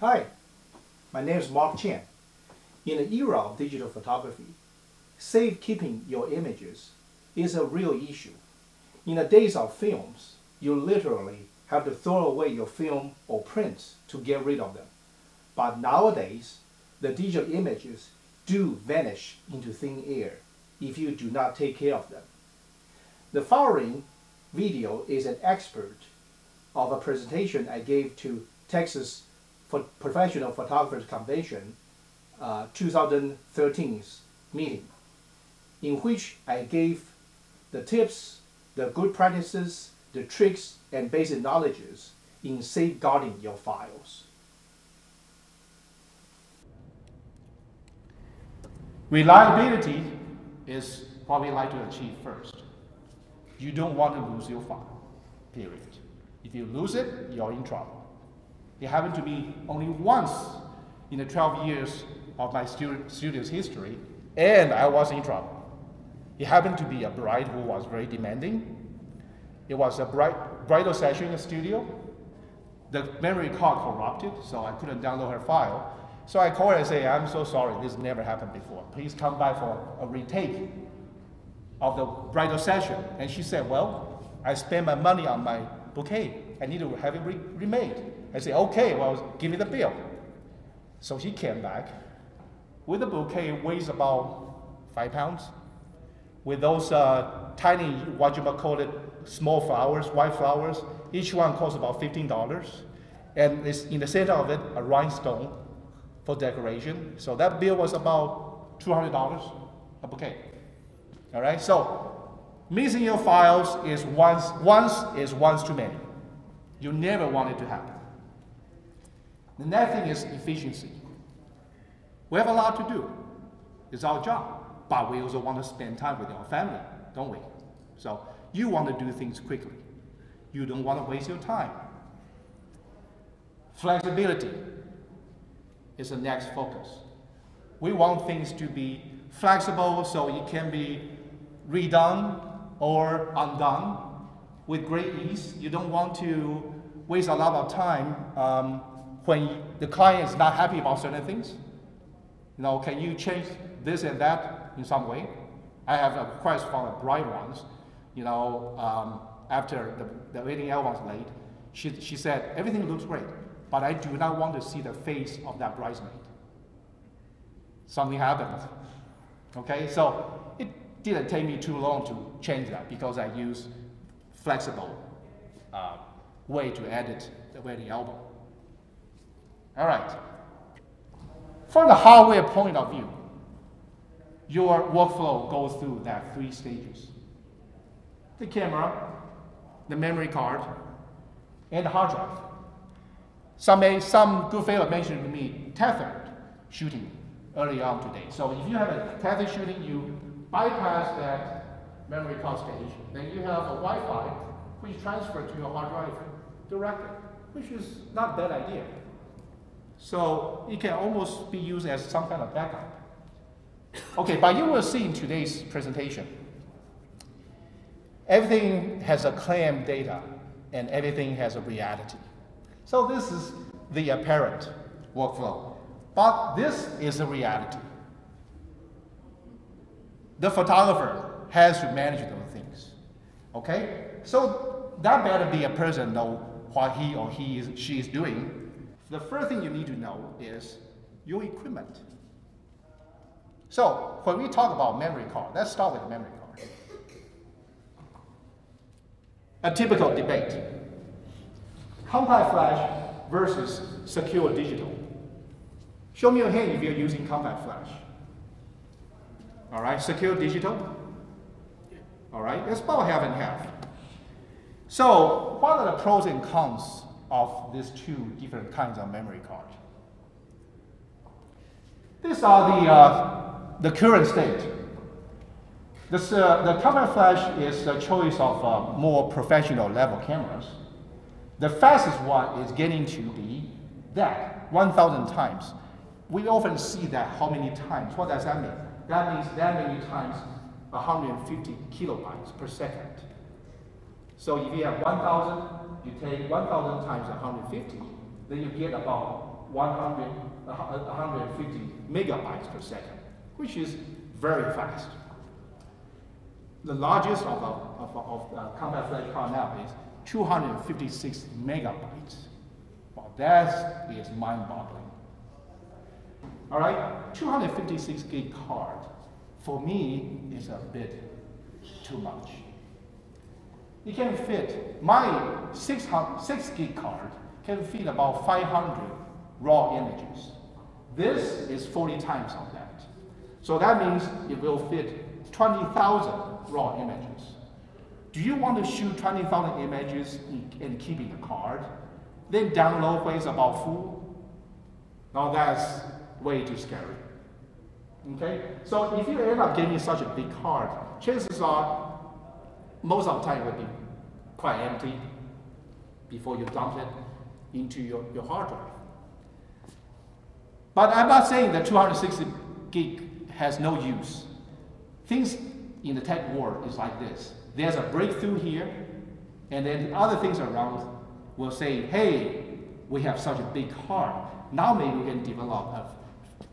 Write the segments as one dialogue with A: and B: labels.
A: Hi, my name is Chen. In the era of digital photography, safekeeping your images is a real issue. In the days of films, you literally have to throw away your film or prints to get rid of them. But nowadays, the digital images do vanish into thin air if you do not take care of them. The following video is an expert of a presentation I gave to Texas Professional Photographers Convention 2013 meeting, in which I gave the tips, the good practices, the tricks, and basic knowledges in safeguarding your files. Reliability is what we like to achieve first. You don't want to lose your file, period. If you lose it, you're in trouble. It happened to me only once in the 12 years of my student's history, and I was in trouble. It happened to be a bride who was very demanding. It was a bridal session in the studio. The memory card corrupted, so I couldn't download her file. So I called her and said, I'm so sorry, this never happened before. Please come by for a retake of the bridal session. And she said, well, I spent my money on my bouquet. I need to have it remade. I said, okay, well, give me the bill. So she came back with a bouquet, weighs about 5 pounds, with those tiny, what you might call it, small flowers, white flowers. Each one costs about $15. And it's in the center of it, a rhinestone for decoration. So that bill was about $200 a bouquet. All right, so missing your files is once too many. You never want it to happen. The next thing is efficiency. We have a lot to do. It's our job, but we also want to spend time with our family, don't we? So you want to do things quickly. You don't want to waste your time. Flexibility is the next focus. We want things to be flexible so it can be redone or undone with great ease. You don't want to waste a lot of time when the client is not happy about certain things. You know, can you change this and that in some way? I have a request from a bride once. You know, after the wedding album was late, she said, everything looks great, but I do not want to see the face of that bridesmaid. Something happened. Okay, so it didn't take me too long to change that because I use flexible way to edit the wedding album. All right. From the hardware point of view, your workflow goes through that 3 stages. The camera, the memory card, and the hard drive. Some good fellow mentioned to me tethered shooting early on today. So if you have a tethered shooting, you bypass that memory card stage. Then you have a Wi-Fi which transfers to your hard drive directly, which is not a bad idea. So it can almost be used as some kind of backup. Okay, but you will see in today's presentation, everything has a claim data and everything has a reality. So this is the apparent workflow, but this is the reality. The photographer has to manage those things, okay? So that better be a person know what he or she is doing. The first thing you need to know is your equipment. So when we talk about memory card, let's start with the memory card. A typical debate: compact flash versus secure digital. Show me your hand if you're using compact flash. All right, secure digital. All right, it's about half and half. So what are the pros and cons of these 2 different kinds of memory card? These are the current state. The compact flash is a choice of more professional level cameras. The fastest one is getting to be that 1,000 times. We often see that how many times. What does that mean? That means that many times 150 kilobytes per second. So if you have 1,000, you take 1,000 times 150, then you get about 150 megabytes per second, which is very fast. The largest of the compact flash card now is 256 megabytes. Well, that is mind-boggling. All right, 256 gig card, for me, is a bit too much. It can fit, my 6 gig card can fit about 500 raw images. This is 40 times of that. So that means it will fit 20,000 raw images. Do you want to shoot 20,000 images and keep in the card? Then download what is about full? Now that's way too scary. Okay? So if you end up getting such a big card, chances are most of the time it will be quite empty before you dump it into your hard drive. But I'm not saying that 260 gig has no use. Things in the tech world is like this. There's a breakthrough here, and then other things around will say, hey, we have such a big card. Now maybe we can develop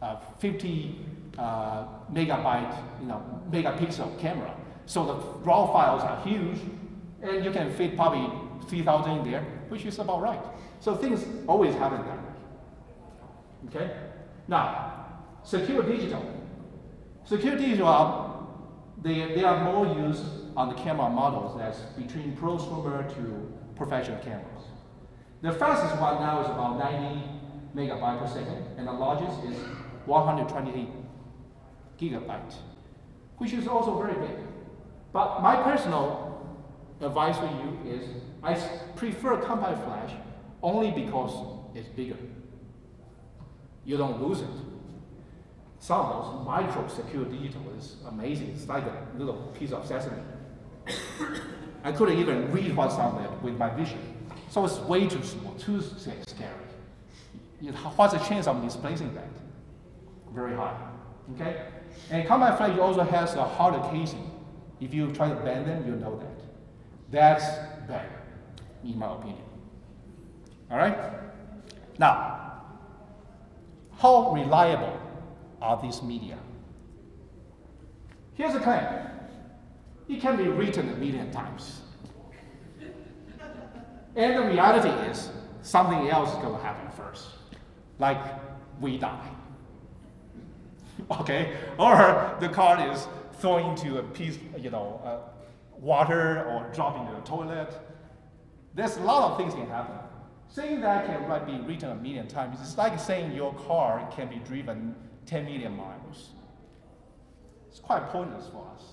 A: a 50 megabyte, megapixel camera. So the raw files are huge, and you can fit probably 3,000 in there, which is about right. So things always happen that way. Okay? Now, secure digital. Secure digital, they are more used on the camera models as between prosumer to professional cameras. The fastest one now is about 90 megabytes per second, and the largest is 128 gigabytes, which is also very big. But my personal advice for you is I prefer compact flash only because it's bigger. You don't lose it. Some of those micro secure digital is amazing. It's like a little piece of sesame. I couldn't even read what's on there with my vision. So it's way too small, too scary. What's the chance of misplacing that? Very high. Okay? And compact flash also has a harder casing. If you try to bend them, you know that. That's better, in my opinion. All right? Now, how reliable are these media? Here's a claim. It can be written a million times. And the reality is, something else is going to happen first. Like, we die. Okay? Or the card is thrown into a piece, water or drop into the toilet. There's a lot of things can happen. Saying that can be written a million times. It's like saying your car can be driven 10 million miles. It's quite pointless for us.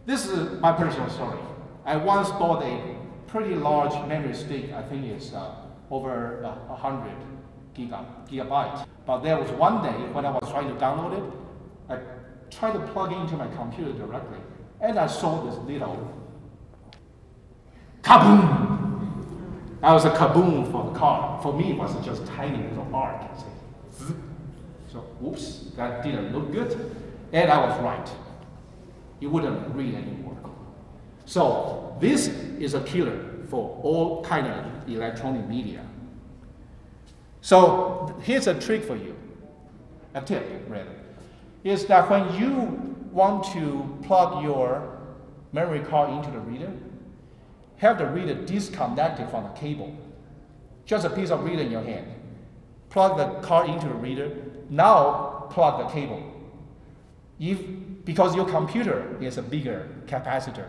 A: This is my personal story. I once bought a pretty large memory stick. I think it's over 100 gigabytes. But there was one day when I was trying to download it, I tried to plug it into my computer directly, and I saw this little kaboom. That was a kaboom for the car. For me, it was just a tiny little arc. So, whoops, that didn't look good. And I was right. It wouldn't read anymore. So, this is a killer for all kind of electronic media. So, here's a trick for you. A tip, rather. Is that when you want to plug your memory card into the reader, have the reader disconnected from the cable. Just a piece of reader in your hand. Plug the card into the reader. Now plug the cable. Because your computer is a bigger capacitor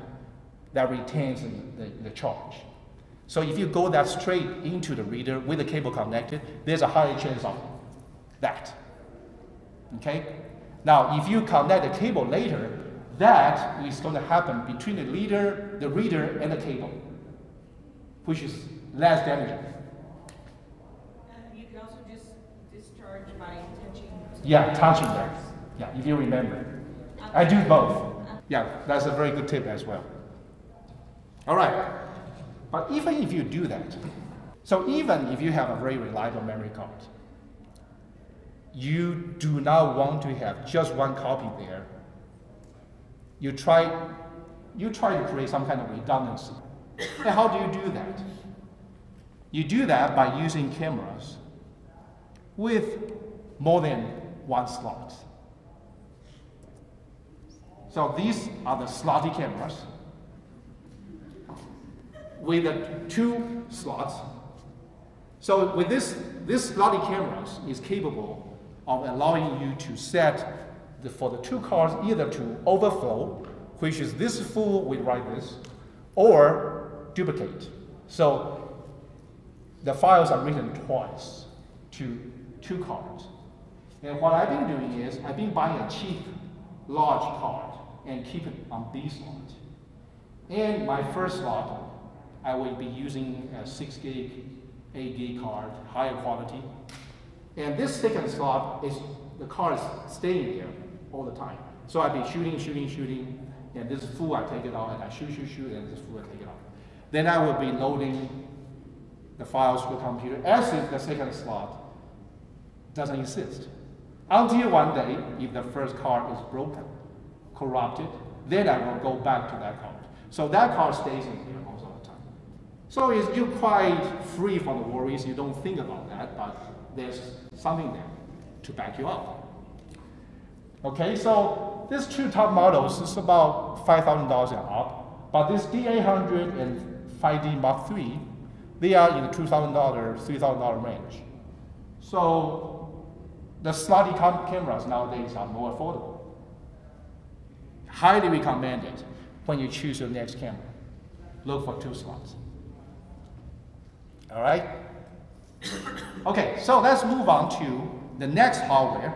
A: that retains the charge. So if you go that straight into the reader with the cable connected, there's a higher chance of that. Okay? Now, if you connect the cable later, that is going to happen between the reader and the cable, which is less damaging.
B: You can also just discharge by touching.
A: Yeah, touching that. Yeah, if you remember. I do both. Yeah, that's a very good tip as well. All right. But even if you do that, so even if you have a very reliable memory card, you do not want to have just one copy there. You try to create some kind of redundancy. And how do you do that? You do that by using cameras with more than one slot. So these are the slotty cameras with the 2 slots. So with this slotty cameras is capable of allowing you to set for the 2 cars either to overflow, which is this full with like this, or duplicate. So the files are written twice to 2 cards. And what I've been doing is I've been buying a cheap large card and keep it on B slot. And my first slot, I will be using a 6 gig, 8 gig card, higher quality. And this second slot is the card is staying there all the time. So I'll be shooting, and this full I take it out, and I shoot, and this full I take it out. Then I will be loading the files to the computer as if the second slot doesn't exist. Until one day, if the first card is broken, corrupted, then I will go back to that card. So that card stays in here most of the time. So you're quite free from the worries. You don't think about that, but there's something there to back you up. Okay, so these 2 top models is about $5,000 and up, but this D800 and 5D Mark III, they are in the $2,000, $3,000 range. So the slotty cameras nowadays are more affordable. Highly recommended when you choose your next camera. Look for 2 slots. All right? Okay, so let's move on to the next hardware.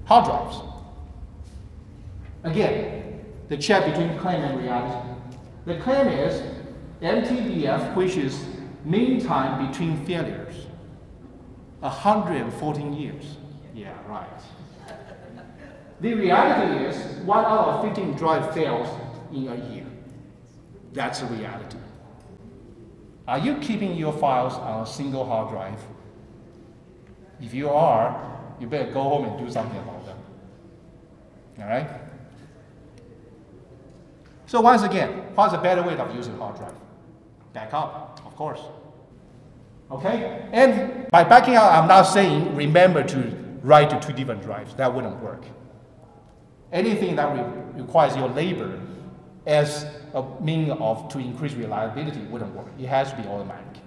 A: Hard drives. Again, the check between claim and reality. The claim is MTBF, which is mean time between failures. 114 years. Yeah, right. The reality is 1 out of 15 drive fails in a year. That's the reality. Are you keeping your files on a single hard drive? If you are, you better go home and do something about them. All right? So once again, what's a better way of using hard drive? Backup, of course. Okay? And by backing up, I'm not saying remember to write to 2 different drives. That wouldn't work. Anything that requires your labor as a means to increase reliability wouldn't work. It has to be automatic.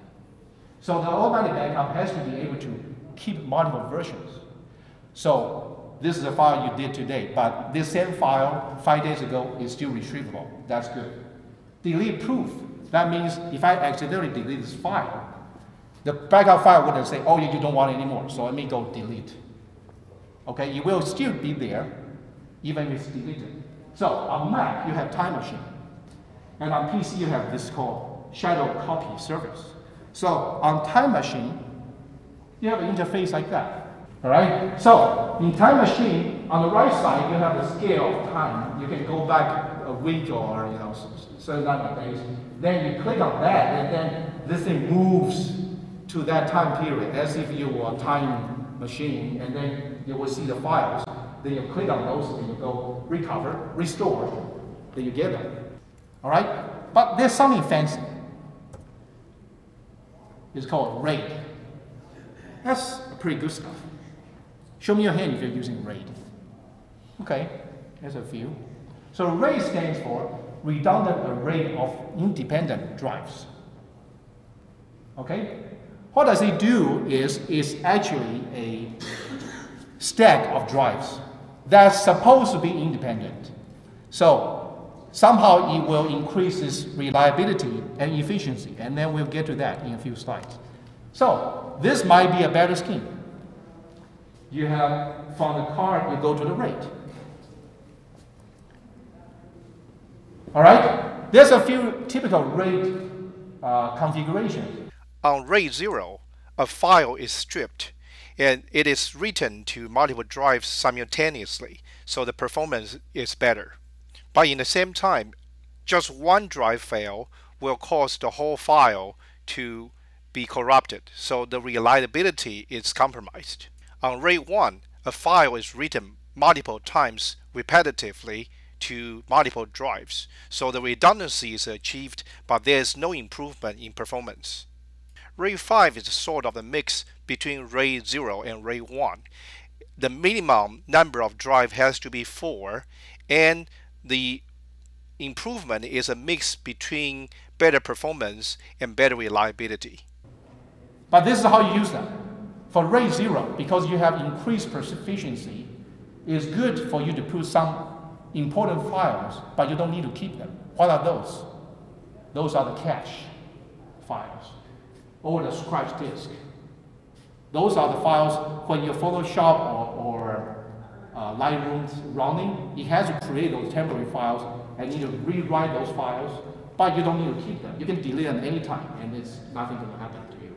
A: So the automatic backup has to be able to keep multiple versions. So this is a file you did today, but this same file 5 days ago is still retrievable. That's good. Delete proof. That means if I accidentally delete this file, the backup file wouldn't say, oh, you don't want it anymore, so let me go delete. Okay, it will still be there, even if it's deleted. So on Mac, you have Time Machine. And on PC, you have this called Shadow Copy Service. So on Time Machine, you have an interface like that. All right? So in Time Machine, on the right side, you have the scale of time. You can go back a week or certain number of days. Then you click on that, and then this thing moves to that time period as if you were a time machine, and then you will see the files. Then you click on those, and you go recover, restore, then you get them. All right? But there's something fancy. It's called RAID. That's pretty good stuff. Show me your hand if you're using RAID. Okay, there's a few. So RAID stands for Redundant Array of Independent Drives. Okay? What does it do is it's actually a stack of drives that's supposed to be independent. So somehow it will increase its reliability and efficiency, and then we'll get to that in a few slides. So this might be a better scheme. You have, from the card, you go to the RAID. All right? There's a few typical RAID configurations.
C: On RAID 0, a file is stripped, and it is written to multiple drives simultaneously, so the performance is better. But in the same time, just one drive fail will cause the whole file to be corrupted, so the reliability is compromised. On RAID 1, a file is written multiple times repetitively to multiple drives, so the redundancy is achieved, but there is no improvement in performance. RAID 5 is sort of a mix between RAID 0 and RAID 1. The minimum number of drive has to be 4, and the improvement is a mix between better performance and better reliability.
A: But this is how you use them. For RAID 0, because you have increased efficiency, it's good for you to put some important files, but you don't need to keep them. What are those? Those are the cache files, or the scratch disk. Those are the files when your Photoshop or Lightroom's running, it has to create those temporary files and you need to rewrite those files, but you don't need to keep them. You can delete them anytime and it's nothing going to happen to you.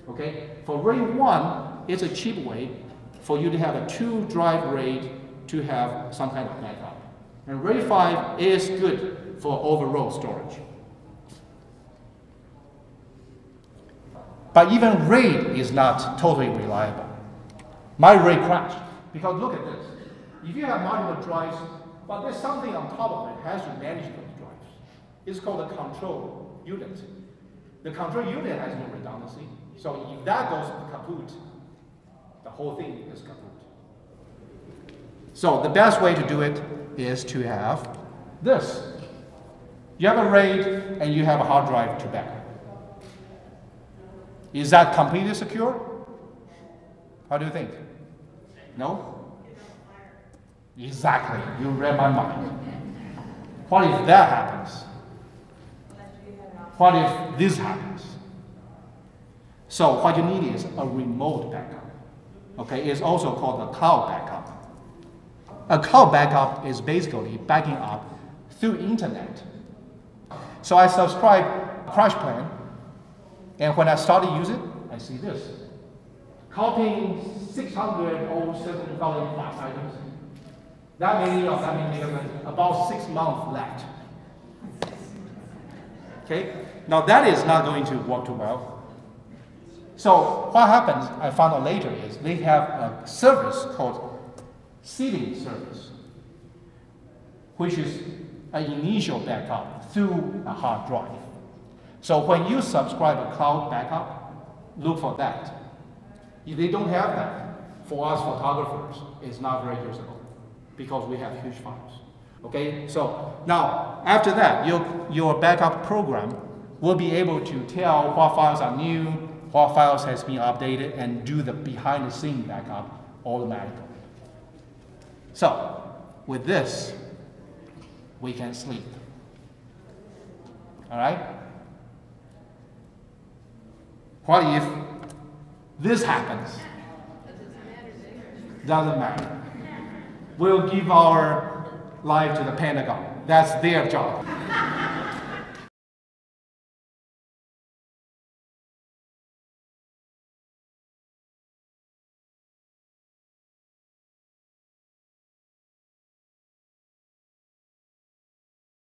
A: Okay? For RAID 1, it's a cheap way for you to have a 2-drive RAID to have some kind of backup. And RAID 5 is good for overall storage. But even RAID is not totally reliable. My RAID crashed because look at this. If you have multiple drives, but there's something on top of it has to manage those drives. It's called a control unit. The control unit has no redundancy. So if that goes kaput, the whole thing is kaput. So the best way to do it is to have this. You have a RAID and you have a hard drive to backup. Is that completely secure? How do you think? No? Exactly. You read my mind. What if that happens? What if this happens? So what you need is a remote backup. Okay, it's also called a cloud backup. A cloud backup is basically backing up through internet. So I subscribe Crash Plan, and when I started using it, I see this. Copying 607,000 flash items. That many of that many megabytes, about 6 months left. Okay? Now that is not going to work too well. So what happens, I found out later, is they have a service called seeding service, which is an initial backup through a hard drive. So when you subscribe a cloud backup, look for that. If they don't have that, for us photographers, it's not very usable because we have huge files. Okay, so now after that, your backup program will be able to tell what files are new, what files has been updated, and do the behind-the-scene backup automatically. So with this, we can sleep. All right? What if this happens? Doesn't matter. We'll give our life to the Pentagon. That's their job.